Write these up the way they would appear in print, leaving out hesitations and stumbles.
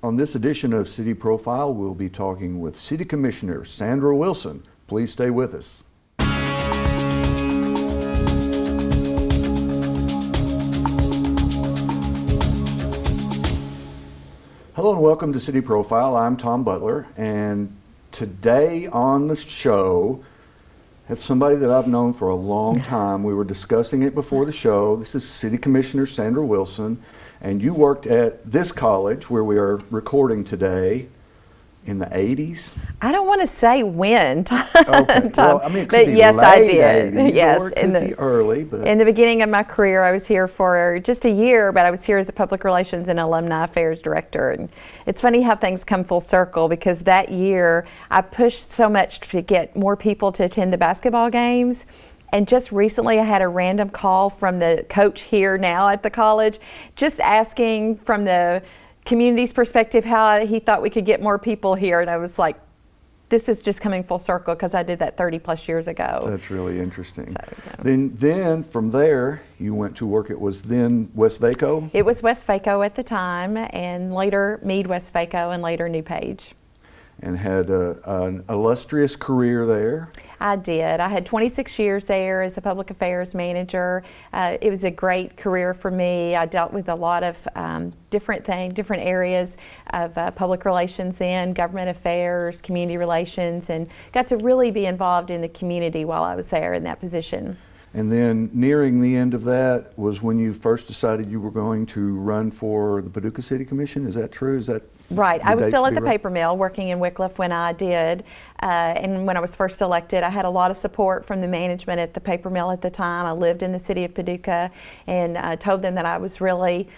On this edition of City Profile, we'll be talking with City Commissioner Sandra Wilson. Please stay with us. Hello and welcome to City Profile. I'm Tom Butler, and today on the show I have somebody that I've known for a long time. We were discussing it before the show. This is City Commissioner Sandra Wilson, and you worked at this college where we are recording today in the 80s? I don't want to say when, Tom. Okay. Well, I mean, it could but be yes, late I did. 80s, yes, or it could be early. But in the beginning of my career, I was here for just a year, but I was here as a public relations and alumni affairs director. And it's funny how things come full circle, because that year I pushed so much to get more people to attend the basketball games. And just recently I had a random call from the coach here now at the college, just asking from the community's perspective how he thought we could get more people here. And I was like, this is just coming full circle, because I did that 30 plus years ago. That's really interesting. So, yeah. Then from there, you went to work, it was then West Vaco? It was West Vaco at the time, and later Meade West Vaco, and later New Page. And had an illustrious career there. I did. I had 26 years there as a public affairs manager. It was a great career for me. I dealt with a lot of different areas of public relations then, government affairs, community relations, and got to really be involved in the community while I was there in that position. And then nearing the end of that was when you first decided you were going to run for the Paducah City Commission. Is that true? Is that right? I was still at the right? paper mill working in Wycliffe when I did. And when I was first elected, I had a lot of support from the management at the paper mill at the time. I lived in the City of Paducah, and told them that I was really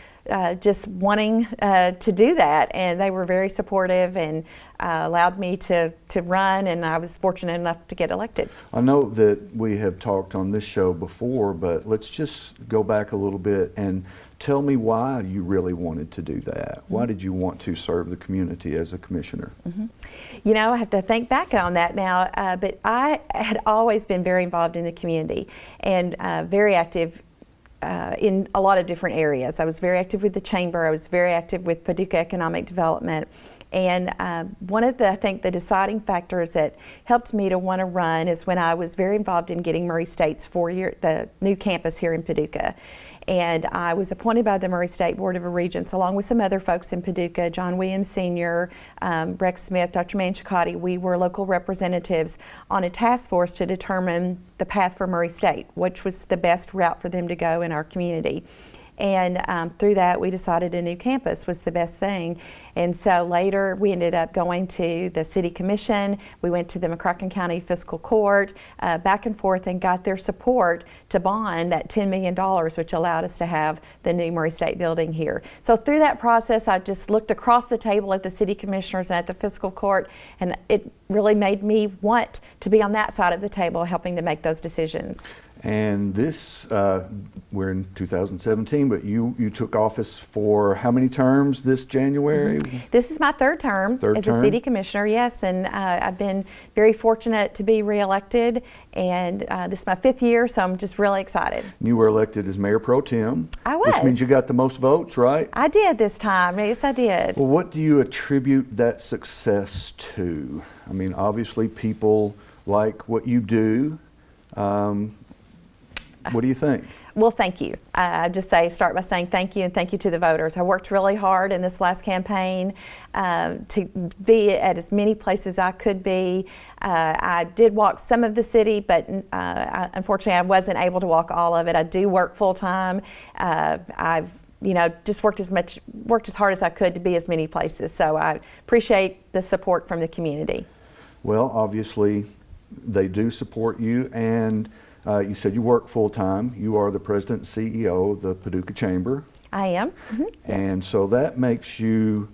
just wanting to do that, and they were very supportive and allowed me to run, and I was fortunate enough to get elected. I know that we have talked on this show before, but let's just go back a little bit and tell me why you really wanted to do that. Why did you want to serve the community as a commissioner? You know, I have to think back on that now, but I had always been very involved in the community and very active in a lot of different areas. I was very active with the chamber. I was very active with Paducah Economic Development. And one of the, I think, the deciding factors that helped me to want to run is when I was very involved in getting Murray State's the new campus here in Paducah. And I was appointed by the Murray State Board of Regents, along with some other folks in Paducah, John Williams Sr., Rex Smith, Dr. Manchicotti. We were local representatives on a task force to determine the path for Murray State, which was the best route for them to go in our community. And through that, we decided a new campus was the best thing. And so later, we ended up going to the City Commission. We went to the McCracken County Fiscal Court, back and forth, and got their support to bond that $10 million, which allowed us to have the new Murray State building here. So through that process, I just looked across the table at the City Commissioners and at the Fiscal Court, and it really made me want to be on that side of the table, helping to make those decisions. And this, we're in 2017, but you took office for how many terms this January? This is my third term as a city commissioner, yes, and I've been very fortunate to be reelected, and this is my 5th year, so I'm just really excited. You were elected as Mayor Pro Tem. I was. Which means you got the most votes, right? I did this time, yes I did. Well, what do you attribute that success to? I mean, obviously people like what you do. What do you think? Well, thank you. I just start by saying thank you, and thank you to the voters. I worked really hard in this last campaign to be at as many places I could be. I did walk some of the city, but unfortunately I wasn't able to walk all of it. I do work full time. I've just worked as hard as I could to be as many places. So I appreciate the support from the community. Well, obviously they do support you, and you said you work full-time. You are the president and CEO of the Paducah Chamber. I am. And so that makes you,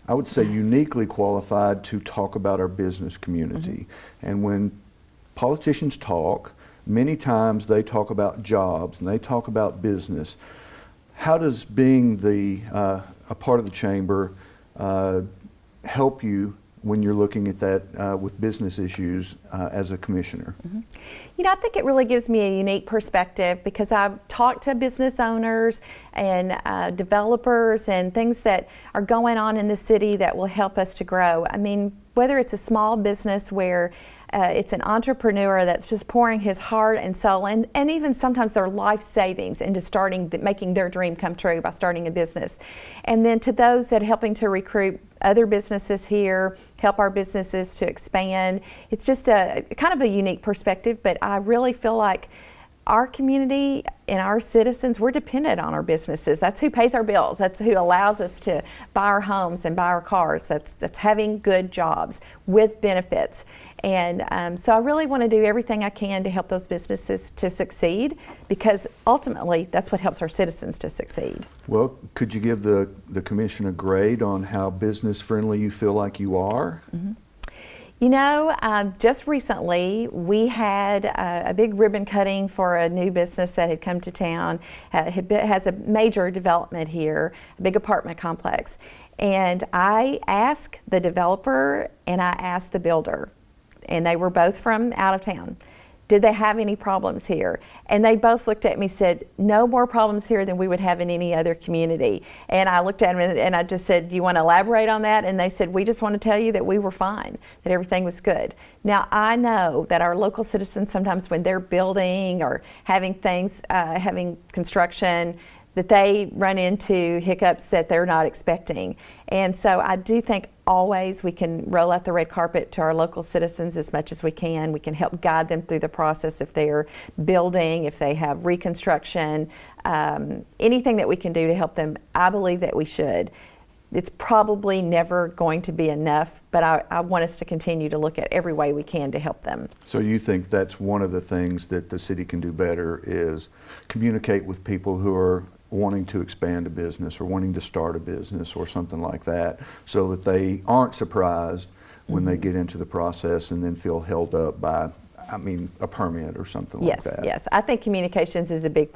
I would say, uniquely qualified to talk about our business community. And when politicians talk, many times they talk about jobs and they talk about business. How does being a part of the chamber help you when you're looking at that with business issues as a commissioner? You know, I think it really gives me a unique perspective because I've talked to business owners and developers and things that are going on in the city that will help us to grow. I mean, whether it's a small business where it's an entrepreneur that's just pouring his heart and soul and even sometimes their life savings into making their dream come true by starting a business. And then to those that are helping to recruit other businesses here, help our businesses to expand. It's just a kind of a unique perspective, but I really feel like our community and our citizens, we're dependent on our businesses. That's who pays our bills. That's who allows us to buy our homes and buy our cars. That's having good jobs with benefits. And so I really want to do everything I can to help those businesses to succeed because ultimately that's what helps our citizens to succeed. Well, could you give the commission a grade on how business friendly you feel like you are? You know, just recently we had a big ribbon cutting for a new business that had come to town. It has a major development here, a big apartment complex. And I asked the developer and I asked the builder, and they were both from out of town. Did they have any problems here? And they both looked at me and said, no more problems here than we would have in any other community. And I looked at them and I just said, do you want to elaborate on that? And they said, we just want to tell you that we were fine, that everything was good. Now, I know that our local citizens sometimes when they're building or having things, having construction, that they run into hiccups that they're not expecting. And so I do think always we can roll out the red carpet to our local citizens as much as we can. We can help guide them through the process if they're building, if they have reconstruction, anything that we can do to help them, I believe that we should. It's probably never going to be enough, but I want us to continue to look at every way we can to help them. So you think that's one of the things that the city can do better is communicate with people who are wanting to expand a business or wanting to start a business or something like that so that they aren't surprised when they get into the process and then feel held up by, I mean, a permit or something like that. Yes, I think communications is a big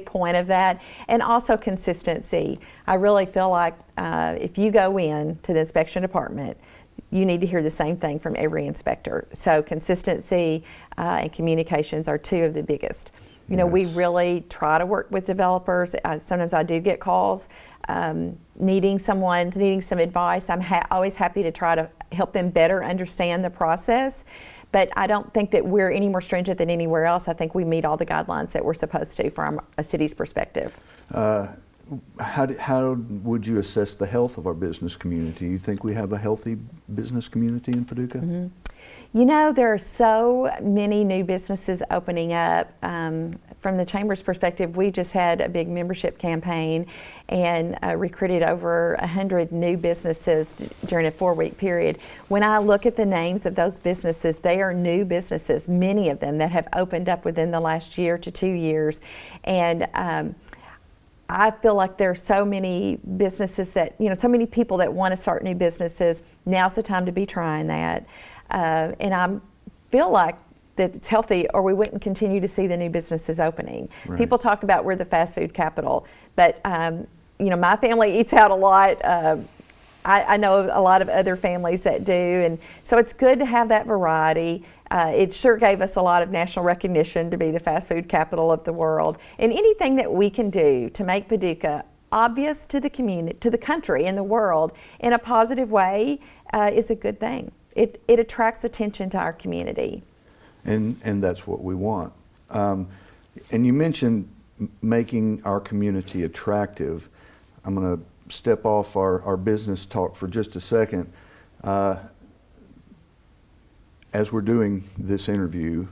point of that, and also consistency. I really feel like if you go in to the inspection department, you need to hear the same thing from every inspector. So consistency and communications are two of the biggest. You know, we really try to work with developers. Sometimes I do get calls needing some advice. I'm always happy to try to help them better understand the process. But I don't think that we're any more stringent than anywhere else. I think we meet all the guidelines that we're supposed to from a city's perspective. How would you assess the health of our business community? You think we have a healthy business community in Paducah? You know, there are so many new businesses opening up. From the Chamber's perspective, we just had a big membership campaign and recruited over 100 new businesses during a 4-week period. When I look at the names of those businesses, they are new businesses, many of them that have opened up within the last year to 2 years. And I feel like there are so many businesses that, you know, so many people that want to start new businesses. Now's the time to be trying that. And I feel like that it's healthy or we wouldn't continue to see the new businesses opening. Right. People talk about we're the fast food capital, but you know, my family eats out a lot. I know a lot of other families that do, and so it's good to have that variety. It sure gave us a lot of national recognition to be the fast food capital of the world. And anything that we can do to make Paducah obvious to the community, to the country and the world in a positive way is a good thing. It attracts attention to our community. And that's what we want. And you mentioned making our community attractive. I'm going to step off our business talk for just a second. As we're doing this interview,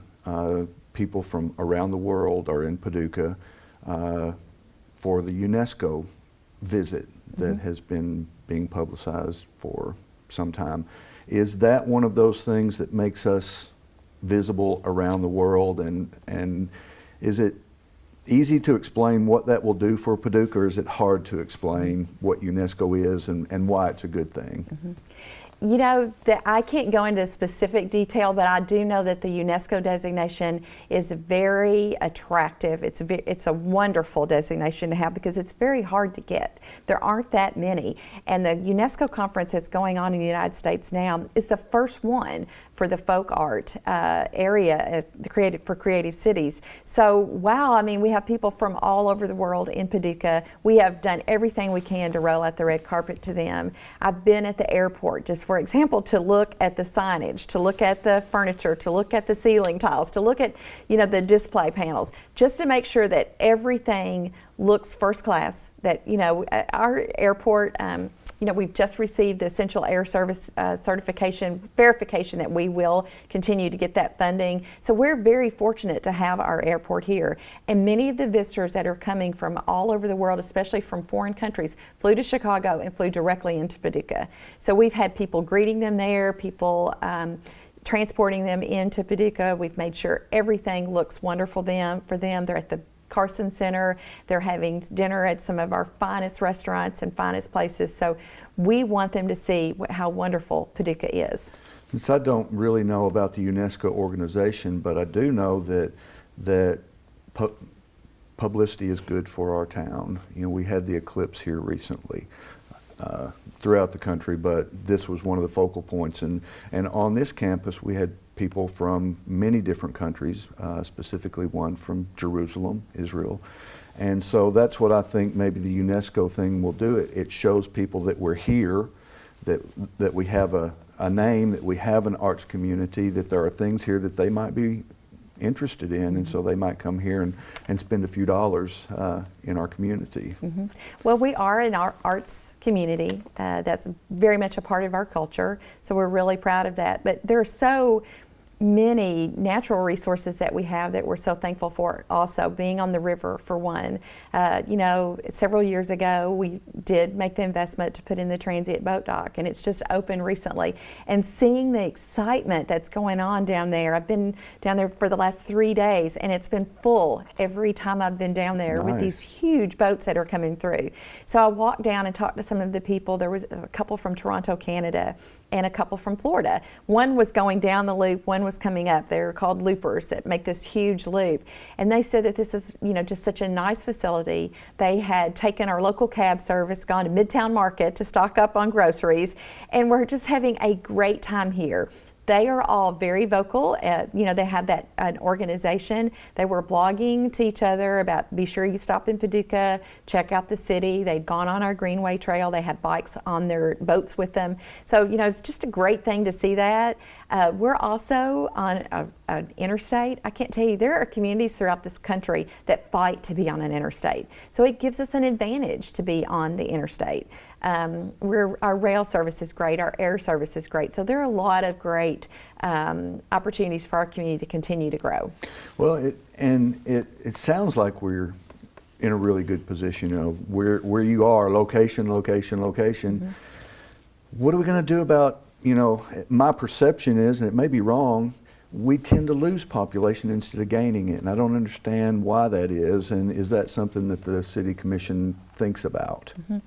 people from around the world are in Paducah for the UNESCO visit that has been being publicized for some time. Is that one of those things that makes us visible around the world, and is it easy to explain what that will do for Paducah, or is it hard to explain what UNESCO is and why it's a good thing? You know, that I can't go into specific detail, but I do know that the UNESCO designation is very attractive. It's a wonderful designation to have because it's very hard to get. There aren't that many. And the UNESCO conference that's going on in the United States now is the first one for the folk art area, for creative cities. So, wow, I mean, we have people from all over the world in Paducah. We have done everything we can to roll out the red carpet to them. I've been at the airport, just for example, to look at the signage, to look at the furniture, to look at the ceiling tiles, to look at, you know, the display panels, just to make sure that everything looks first class. That, you know, our airport, you know, we've just received the Essential Air Service certification, verification that we will continue to get that funding. So we're very fortunate to have our airport here. And many of the visitors that are coming from all over the world, especially from foreign countries, flew to Chicago and flew directly into Paducah. So we've had people greeting them there, people transporting them into Paducah. We've made sure everything looks wonderful for them. They're at the Carson Center. They're having dinner at some of our finest restaurants and finest places. So we want them to see how wonderful Paducah is. Since I don't really know about the UNESCO organization, but I do know that publicity is good for our town. You know, we had the eclipse here recently throughout the country, but this was one of the focal points. And on this campus, we had people from many different countries, specifically one from Jerusalem, Israel. And so that's what I think maybe the UNESCO thing will do. It shows people that we're here, that we have a name, that we have an arts community, that there are things here that they might be interested in, and so they might come here and spend a few dollars in our community. Mm-hmm. Well, we are an arts community. That's very much a part of our culture, so we're really proud of that. But there are so many natural resources that we have that we're so thankful for. Also, being on the river, for one. You know, several years ago we did make the investment to put in the transient boat dock, and it's just opened recently. And seeing the excitement that's going on down there, I've been down there for the last 3 days, and it's been full every time I've been down there. Nice. With these huge boats that are coming through. So I walked down and talked to some of the people. There was a couple from Toronto, Canada, and a couple from Florida. One was going down the loop, one was coming up. They're called loopers that make this huge loop. And they said that this is, you know, just such a nice facility. They had taken our local cab service, gone to Midtown Market to stock up on groceries, and we're just having a great time here. They are all very vocal. You know, they have an organization. They were blogging to each other about, be sure you stop in Paducah, check out the city. They'd gone on our Greenway Trail. They had bikes on their boats with them. So, you know, it's just a great thing to see that. We're also on an interstate. I can't tell you, there are communities throughout this country that fight to be on an interstate. So it gives us an advantage to be on the interstate. Our rail service is great, our air service is great. So there are a lot of great opportunities for our community to continue to grow. Well, it sounds like we're in a really good position. You know, where you are, location. Mm-hmm. What are we going to do about, you know, my perception is, and it may be wrong, we tend to lose population instead of gaining it, and I don't understand why that is. And is that something that the City Commission thinks about? Mm-hmm.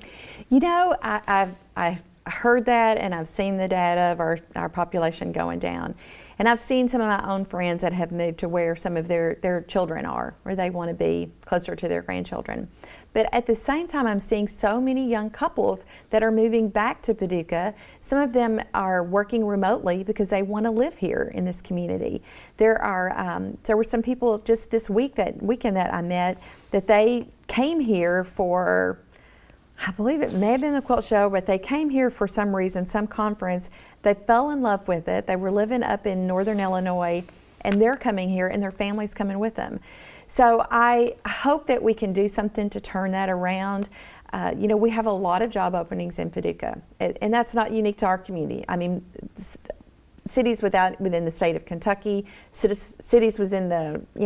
You know, I've heard that, and I've seen the data of our population going down. And I've seen some of my own friends that have moved to where some of their children are, where they want to be closer to their grandchildren. But at the same time, I'm seeing so many young couples that are moving back to Paducah. Some of them are working remotely because they want to live here in this community. There were some people just this weekend that I met, that they came here for, I believe it may have been the quilt show, but they came here for some reason, some conference. They fell in love with it. They were living up in northern Illinois, and they're coming here, and their family's coming with them. So I hope that we can do something to turn that around. You know, we have a lot of job openings in Paducah, and that's not unique to our community. I mean, cities within the state of Kentucky, cities within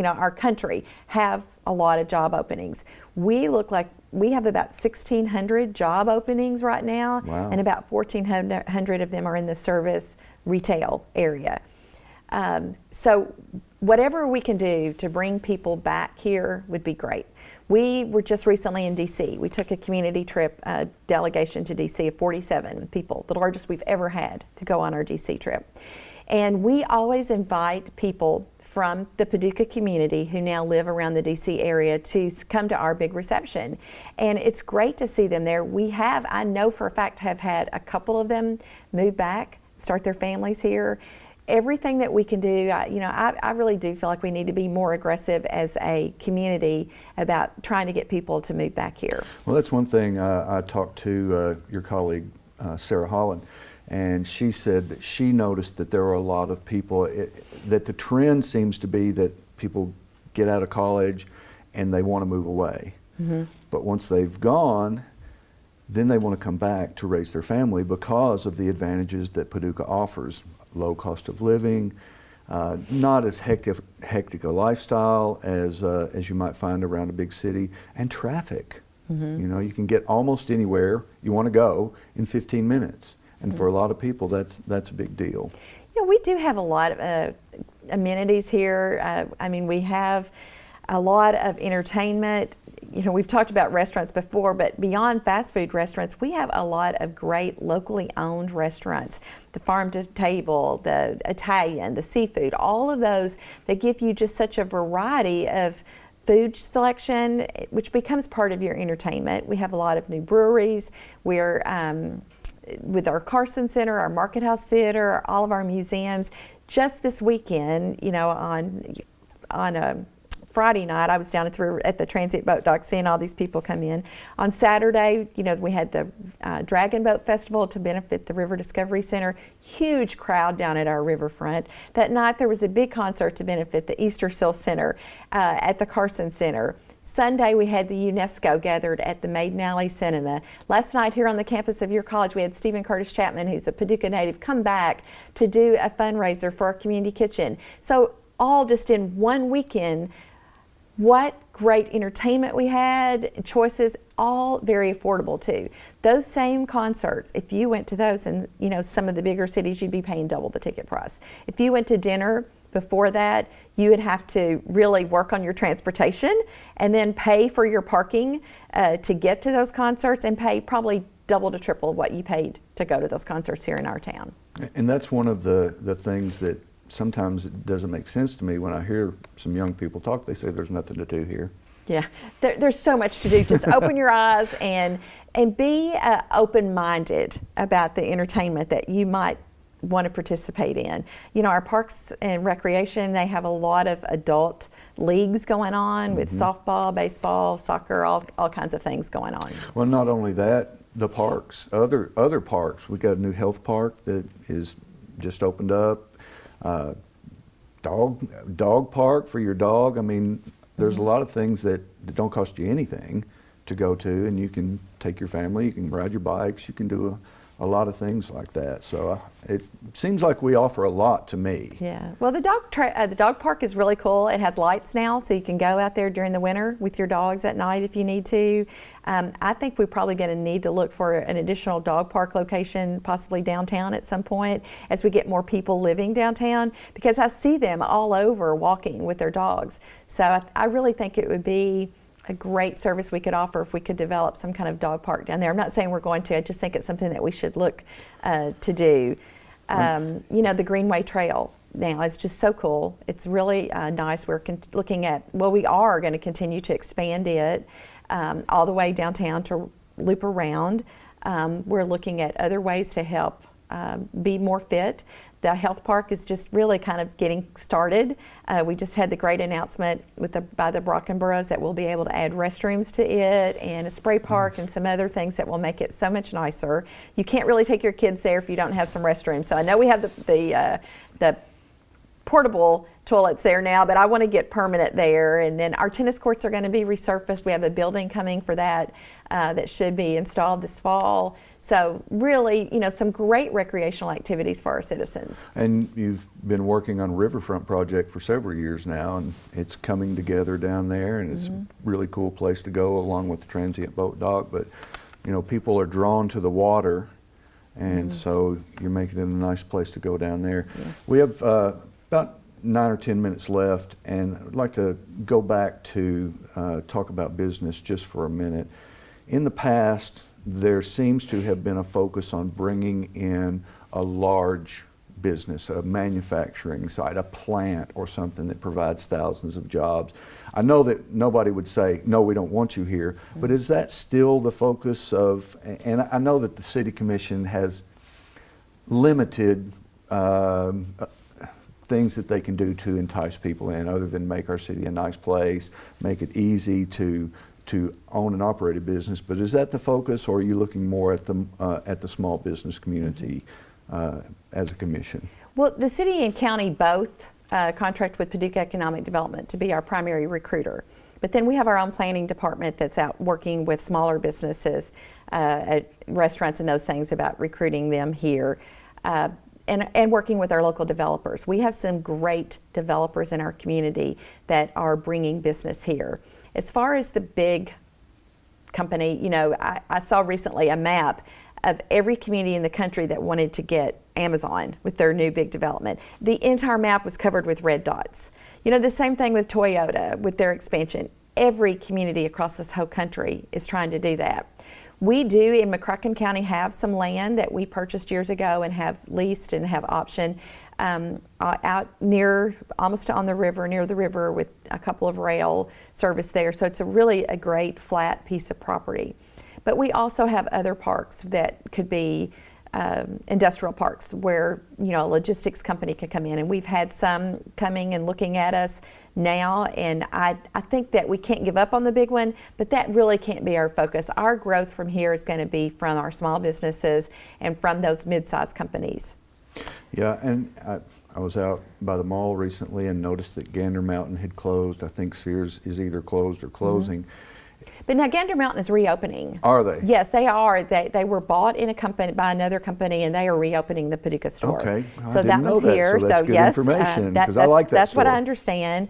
our country have a lot of job openings. We look like we have about 1,600 job openings right now. Wow. And about 1,400 of them are in the service retail area. So whatever we can do to bring people back here would be great. We were just recently in DC. We took a community trip, delegation to DC of 47 people, the largest we've ever had to go on our DC trip. And we always invite people from the Paducah community who now live around the DC area to come to our big reception. And it's great to see them there. I know for a fact, have had a couple of them move back, start their families here. Everything that we can do, I really do feel like we need to be more aggressive as a community about trying to get people to move back here. Well, that's one thing. I talked to your colleague, Sarah Holland, and she said that she noticed that there were a lot of people, that the trend seems to be that people get out of college and they want to move away. Mm-hmm. But once they've gone, then they want to come back to raise their family because of the advantages that Paducah offers. Low cost of living, not as hectic a lifestyle as you might find around a big city, and traffic. Mm-hmm. You can get almost anywhere you want to go in 15 minutes. And mm-hmm. for a lot of people, that's a big deal. We do have a lot of amenities here. We have a lot of entertainment. We've talked about restaurants before, but beyond fast food restaurants, we have a lot of great locally owned restaurants. The farm to table, the Italian, the seafood, all of those that give you just such a variety of food selection, which becomes part of your entertainment. We have a lot of new breweries. We're with our Carson Center, our Market House Theater, all of our museums. Just this weekend, on a Friday night, I was down at the transient boat dock seeing all these people come in. On Saturday, we had the Dragon Boat Festival to benefit the River Discovery Center. Huge crowd down at our riverfront. That night, there was a big concert to benefit the Easter Seal Center at the Carson Center. Sunday, we had the UNESCO gathered at the Maiden Alley Cinema. Last night here on the campus of your college, we had Stephen Curtis Chapman, who's a Paducah native, come back to do a fundraiser for our community kitchen. So all just in one weekend. What great entertainment we had, choices, all very affordable too. Those same concerts, if you went to those in some of the bigger cities, you'd be paying double the ticket price. If you went to dinner before that, you would have to really work on your transportation and then pay for your parking to get to those concerts, and pay probably double to triple what you paid to go to those concerts here in our town. And that's one of the things that sometimes it doesn't make sense to me when I hear some young people talk. They say there's nothing to do here. Yeah, there's so much to do. Just open your eyes and be open-minded about the entertainment that you might want to participate in. Our parks and recreation, they have a lot of adult leagues going on with softball, baseball, soccer, all kinds of things going on. Well, not only that, the parks, other parks. We got a new health park that is just opened up. Dog park for your dog. There's a lot of things that don't cost you anything to go to, and you can take your family, you can ride your bikes, you can do a lot of things like that. So it seems like we offer a lot to me. Yeah. Well, the dog park is really cool. It has lights now, so you can go out there during the winter with your dogs at night if you need to. I think we're probably going to need to look for an additional dog park location, possibly downtown at some point, as we get more people living downtown, because I see them all over walking with their dogs. So I really think it would be a great service we could offer if we could develop some kind of dog park down there. I'm not saying we're going to, I just think it's something that we should look to do. The Greenway Trail now is just so cool. It's really nice. We're looking at, we are going to continue to expand it all the way downtown to loop around. We're looking at other ways to help be more fit. The health park is just really kind of getting started. We just had the great announcement by the Brockenboroughs that we'll be able to add restrooms to it, and a spray park and some other things that will make it so much nicer. You can't really take your kids there if you don't have some restrooms. So I know we have the portable toilets there now, but I want to get permanent there. And then our tennis courts are going to be resurfaced. We have a building coming for that that should be installed this fall. So really, some great recreational activities for our citizens. And you've been working on a riverfront project for several years now, and it's coming together down there, and it's a really cool place to go along with the transient boat dock. But, people are drawn to the water, and so you're making it a nice place to go down there. Yeah. We have about 9 or 10 minutes left, and I'd like to go back to talk about business just for a minute. In the past, there seems to have been a focus on bringing in a large business, a manufacturing site, a plant or something that provides thousands of jobs. I know that nobody would say, no, we don't want you here, but is that still the focus of, and I know that the City Commission has limited things that they can do to entice people in, other than make our city a nice place, make it easy to own and operate a business. But is that the focus, or are you looking more at the small business community as a commission? Well, the city and county both contract with Paducah Economic Development to be our primary recruiter. But then we have our own planning department that's out working with smaller businesses, at restaurants and those things, about recruiting them here. And working with our local developers. We have some great developers in our community that are bringing business here. As far as the big company, you know, I saw recently a map of every community in the country that wanted to get Amazon with their new big development. The entire map was covered with red dots. You know, the same thing with Toyota with their expansion. Every community across this whole country is trying to do that. We do in McCracken County have some land that we purchased years ago and have leased and have option out near, almost on the river, near the river, with a couple of rail service there. So it's really a great flat piece of property. But we also have other parks that could be industrial parks where, you know, a logistics company could come in, and we've had some coming and looking at us now, and I think that we can't give up on the big one, but that really can't be our focus. Our growth from here is going to be from our small businesses and from those mid-sized companies. Yeah, and I was out by the mall recently and noticed that Gander Mountain had closed. I think Sears is either closed or closing. Mm-hmm. But now Gander Mountain is reopening. Are they? Yes, they are. They were bought in a company by another company, and they are reopening the Paducah store. Okay, so that one's here. So that's good yes, information, because I like that That's store. what I understand.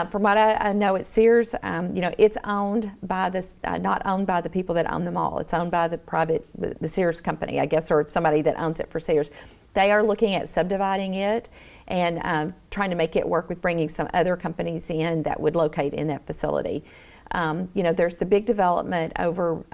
From what I know at Sears, you know, it's owned by this, not owned by the people that own the mall. It's owned by the Sears company, I guess, or somebody that owns it for Sears. They are looking at subdividing it and trying to make it work with bringing some other companies in that would locate in that facility. You know, there's the big development over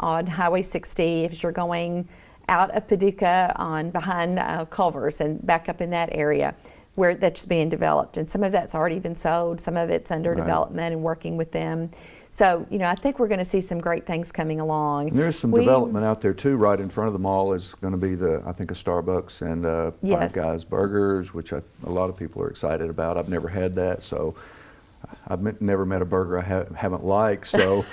on Highway 60 if you're going out of Paducah on behind Culver's and back up in that area where that's being developed. And some of that's already been sold, some of it's under development and working with them. So, you know, I think we're going to see some great things coming along. And there's some development out there too. Right in front of the mall is going to be I think a Starbucks and Yes. Five Guys Burgers, which a lot of people are excited about. I've never had that, so I've never met a burger I haven't liked, so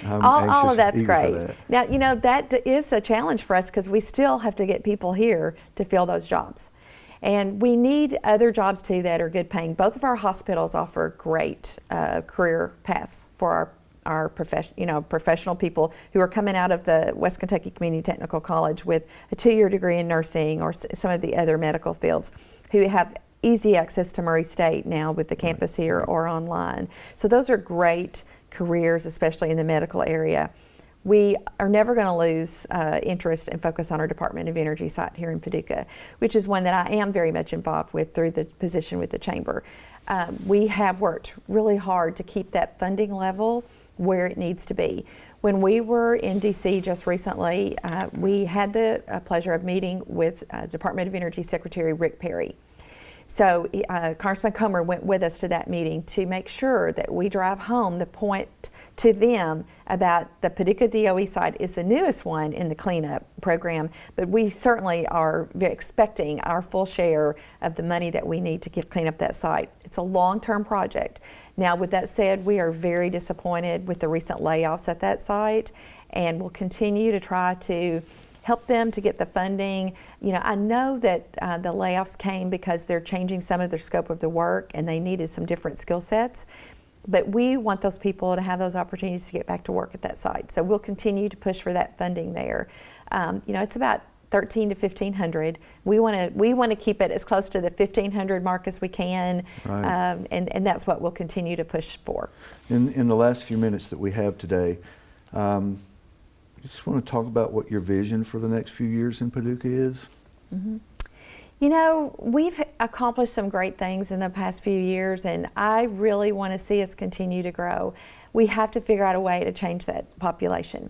I'm all of that's eager great. for that. Now, you know, that is a challenge for us because we still have to get people here to fill those jobs. And we need other jobs too that are good paying. Both of our hospitals offer great career paths for our professional people who are coming out of the West Kentucky Community Technical College with a 2-year degree in nursing or some of the other medical fields, who have easy access to Murray State now with the campus here or online. So those are great careers, especially in the medical area. We are never going to lose interest and focus on our Department of Energy site here in Paducah, which is one that I am very much involved with through the position with the Chamber. We have worked really hard to keep that funding level where it needs to be. When we were in DC just recently, we had the pleasure of meeting with Department of Energy Secretary Rick Perry. So Congressman Comer went with us to that meeting to make sure that we drive home the point to them about the Paducah DOE site is the newest one in the cleanup program, but we certainly are expecting our full share of the money that we need to clean up that site. It's a long-term project. Now, with that said, we are very disappointed with the recent layoffs at that site, and we'll continue to try to help them to get the funding. You know, I know that the layoffs came because they're changing some of their scope of the work and they needed some different skill sets. But we want those people to have those opportunities to get back to work at that site. So we'll continue to push for that funding there. You know, it's about 1,300 to 1,500. We want to keep it as close to the 1,500 mark as we can, Right. And that's what we'll continue to push for. In the last few minutes that we have today, I just want to talk about what your vision for the next few years in Paducah is. Mm-hmm. You know, we've accomplished some great things in the past few years, and I really want to see us continue to grow. We have to figure out a way to change that population.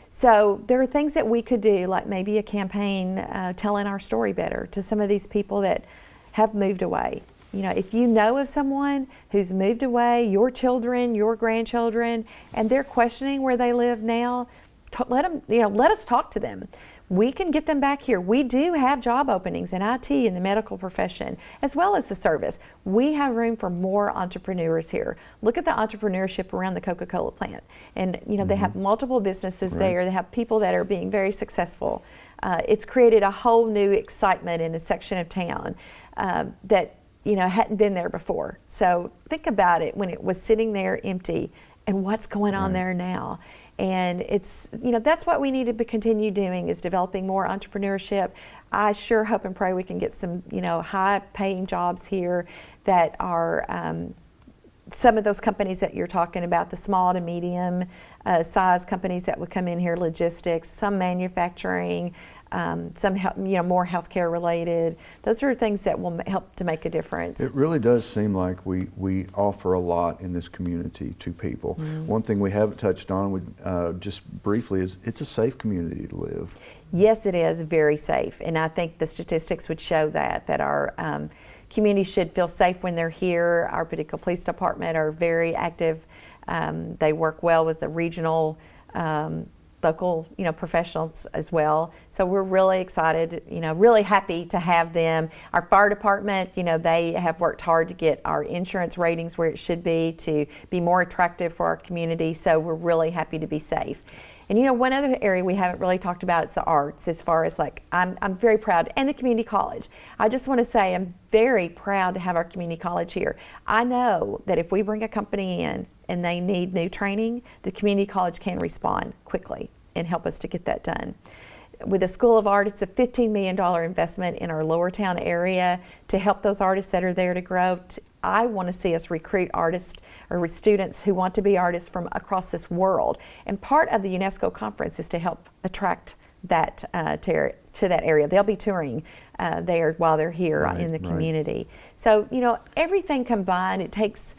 So there are things that we could do, like maybe a campaign telling our story better to some of these people that have moved away. You know, if you know of someone who's moved away, your children, your grandchildren, and they're questioning where they live now, let us talk to them. We can get them back here. We do have job openings in IT and the medical profession, as well as the service. We have room for more entrepreneurs here. Look at the entrepreneurship around the Coca-Cola plant. And you know, they have multiple businesses there. They have people that are being very successful. It's created a whole new excitement in a section of town that hadn't been there before. So think about it when it was sitting there empty and what's going on there now. And it's, that's what we need to continue doing, is developing more entrepreneurship. I sure hope and pray we can get some, high paying jobs here that are some of those companies that you're talking about, the small to medium size companies that would come in here, logistics, some manufacturing, some more healthcare related. Those are things that will help to make a difference. It really does seem like we offer a lot in this community to people. One thing we haven't touched on just briefly is it's a safe community to live. Yes, it is very safe, and I think the statistics would show that our community should feel safe when they're here. Our Paducah Police Department are very active. They work well with the regional local professionals as well. So we're really excited, really happy to have them. Our fire department, they have worked hard to get our insurance ratings where it should be, to be more attractive for our community. So we're really happy to be safe. And one other area we haven't really talked about is the arts, as far as I'm very proud, and the community college. I just want to say I'm very proud to have our community college here. I know that if we bring a company in and they need new training, the community college can respond quickly and help us to get that done. With the School of Art, it's a $15 million investment in our Lower Town area to help those artists that are there to grow. I want to see us recruit artists or students who want to be artists from across this world. And part of the UNESCO conference is to help attract that to that area. They'll be touring there while they're here in the community. So, everything combined, it takes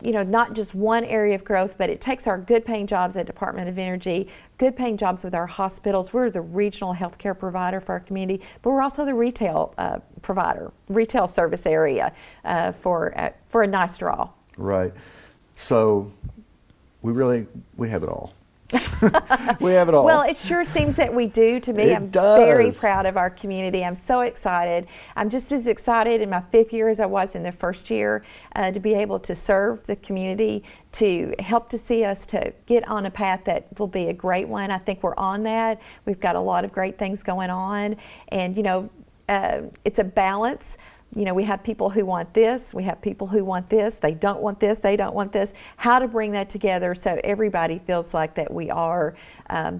not just one area of growth, but it takes our good paying jobs at Department of Energy, good paying jobs with our hospitals. We're the regional healthcare provider for our community, but we're also the retail provider, retail service area for a nice draw. Right. So we have it all. We have it all. Well, it sure seems that we do. To me, I'm very proud of our community. I'm so excited. I'm just as excited in my 5th year as I was in the 1st year to be able to serve the community, to help to see us to get on a path that will be a great one. I think we're on that. We've got a lot of great things going on, and it's a balance. We have people who want this, we have people who want this, they don't want this, they don't want this. How to bring that together so everybody feels like that we are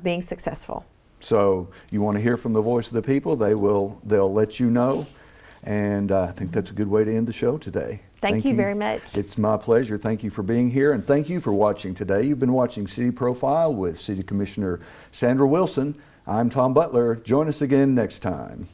being successful. So you want to hear from the voice of the people, they'll let you know. And I think that's a good way to end the show today. Thank you very much. It's my pleasure. Thank you for being here, and thank you for watching today. You've been watching City Profile with City Commissioner Sandra Wilson. I'm Tom Butler. Join us again next time.